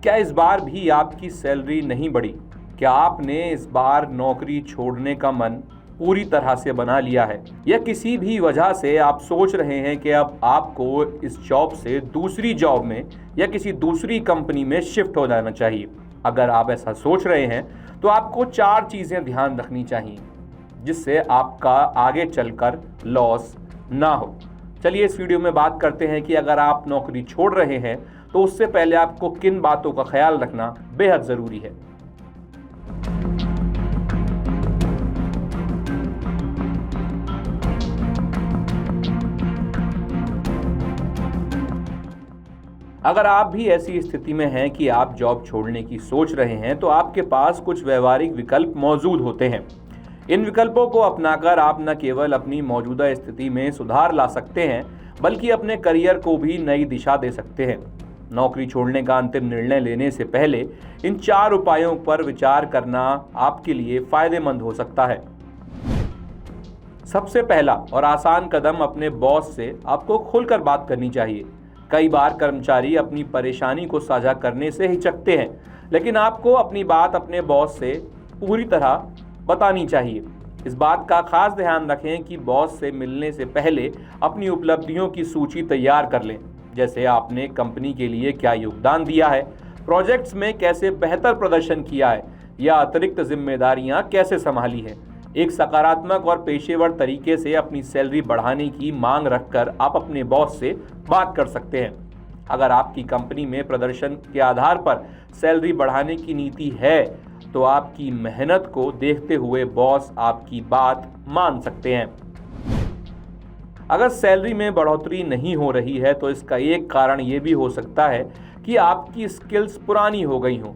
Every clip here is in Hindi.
क्या इस बार भी आपकी सैलरी नहीं बढ़ी? क्या आपने इस बार नौकरी छोड़ने का मन पूरी तरह से बना लिया है, या किसी भी वजह से आप सोच रहे हैं कि अब आपको इस जॉब से दूसरी जॉब में या किसी दूसरी कंपनी में शिफ्ट हो जाना चाहिए? अगर आप ऐसा सोच रहे हैं तो आपको 4 चीज़ें ध्यान रखनी चाहिए जिससे आपका आगे चलकर लॉस ना हो। चलिए इस वीडियो में बात करते हैं कि अगर आप नौकरी छोड़ रहे हैं तो उससे पहले आपको किन बातों का ख्याल रखना बेहद ज़रूरी है। अगर आप भी ऐसी स्थिति में हैं कि आप जॉब छोड़ने की सोच रहे हैं तो आपके पास कुछ व्यवहारिक विकल्प मौजूद होते हैं। इन विकल्पों को अपनाकर आप न केवल अपनी मौजूदा स्थिति में सुधार ला सकते हैं बल्कि अपने करियर को भी नई दिशा दे सकते हैं। नौकरी छोड़ने का अंतिम निर्णय लेने से पहले इन 4 उपायों पर विचार करना आपके लिए फायदेमंद हो सकता है। सबसे पहला और आसान कदम अपने बॉस से आपको खुलकर बात करनी चाहिए। कई बार कर्मचारी अपनी परेशानी को साझा करने से हिचकते हैं, लेकिन आपको अपनी बात अपने बॉस से पूरी तरह बतानी चाहिए। इस बात का खास ध्यान रखें कि बॉस से मिलने से पहले अपनी उपलब्धियों की सूची तैयार कर लें, जैसे आपने कंपनी के लिए क्या योगदान दिया है, प्रोजेक्ट्स में कैसे बेहतर प्रदर्शन किया है या अतिरिक्त जिम्मेदारियां कैसे संभाली है। एक सकारात्मक और पेशेवर तरीके से अपनी सैलरी बढ़ाने की मांग रखकर आप अपने बॉस से बात कर सकते हैं। अगर आपकी कंपनी में प्रदर्शन के आधार पर सैलरी बढ़ाने की नीति है तो आपकी मेहनत को देखते हुए बॉस आपकी बात मान सकते हैं। अगर सैलरी में बढ़ोतरी नहीं हो रही है तो इसका एक कारण ये भी हो सकता है कि आपकी स्किल्स पुरानी हो गई हों।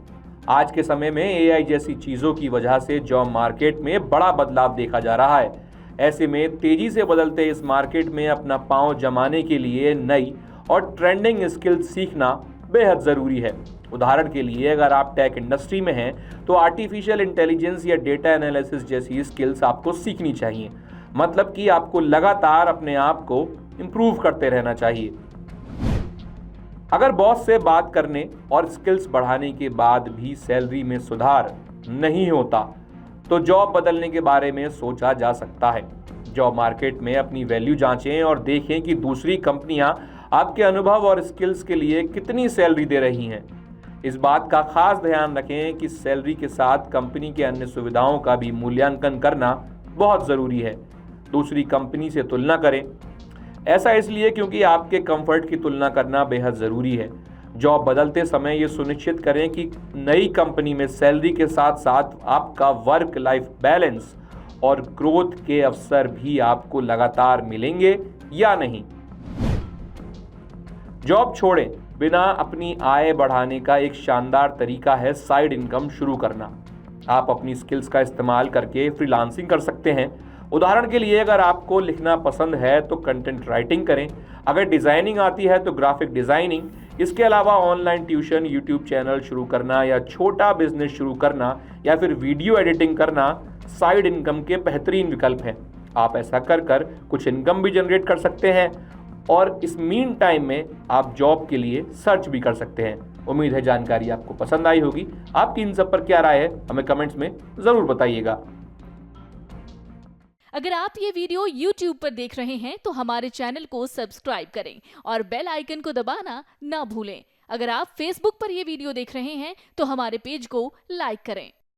आज के समय में एआई जैसी चीज़ों की वजह से जॉब मार्केट में बड़ा बदलाव देखा जा रहा है। ऐसे में तेज़ी से बदलते इस मार्केट में अपना पांव जमाने के लिए नई और ट्रेंडिंग स्किल्स सीखना बेहद ज़रूरी है। उदाहरण के लिए अगर आप टेक इंडस्ट्री में हैं तो आर्टिफिशियल इंटेलिजेंस या डेटा एनालिसिस जैसी स्किल्स आपको सीखनी चाहिए। मतलब कि आपको लगातार अपने आप को इम्प्रूव करते रहना चाहिए। अगर बॉस से बात करने और स्किल्स बढ़ाने के बाद भी सैलरी में सुधार नहीं होता तो जॉब बदलने के बारे में सोचा जा सकता है। जॉब मार्केट में अपनी वैल्यू जांचें और देखें कि दूसरी कंपनियां आपके अनुभव और स्किल्स के लिए कितनी सैलरी दे रही हैं। इस बात का खास ध्यान रखें कि सैलरी के साथ कंपनी के अन्य सुविधाओं का भी मूल्यांकन करना बहुत ज़रूरी है। दूसरी कंपनी से तुलना करें। ऐसा इसलिए क्योंकि आपके कंफर्ट की तुलना करना बेहद ज़रूरी है। जॉब बदलते समय ये सुनिश्चित करें कि नई कंपनी में सैलरी के साथ साथ आपका वर्क लाइफ बैलेंस और ग्रोथ के अवसर भी आपको लगातार मिलेंगे या नहीं। जॉब छोड़ें बिना अपनी आय बढ़ाने का एक शानदार तरीका है साइड इनकम शुरू करना। आप अपनी स्किल्स का इस्तेमाल करके फ्रीलांसिंग कर सकते हैं। उदाहरण के लिए अगर आपको लिखना पसंद है तो कंटेंट राइटिंग करें। अगर डिज़ाइनिंग आती है तो ग्राफिक डिज़ाइनिंग। इसके अलावा ऑनलाइन ट्यूशन, यूट्यूब चैनल शुरू करना या छोटा बिजनेस शुरू करना या फिर वीडियो एडिटिंग करना साइड इनकम के बेहतरीन विकल्प हैं। आप ऐसा कर कुछ इनकम भी जनरेट कर सकते हैं और इस मीन टाइम में आप जॉब के लिए सर्च भी कर सकते हैं। उम्मीद है जानकारी आपको पसंद आई होगी। आपकी इन सब पर क्या राय है हमें कमेंट्स में ज़रूर बताइएगा। अगर आप ये वीडियो YouTube पर देख रहे हैं तो हमारे चैनल को सब्सक्राइब करें और बेल आइकन को दबाना ना भूलें। अगर आप Facebook पर ये वीडियो देख रहे हैं तो हमारे पेज को लाइक करें।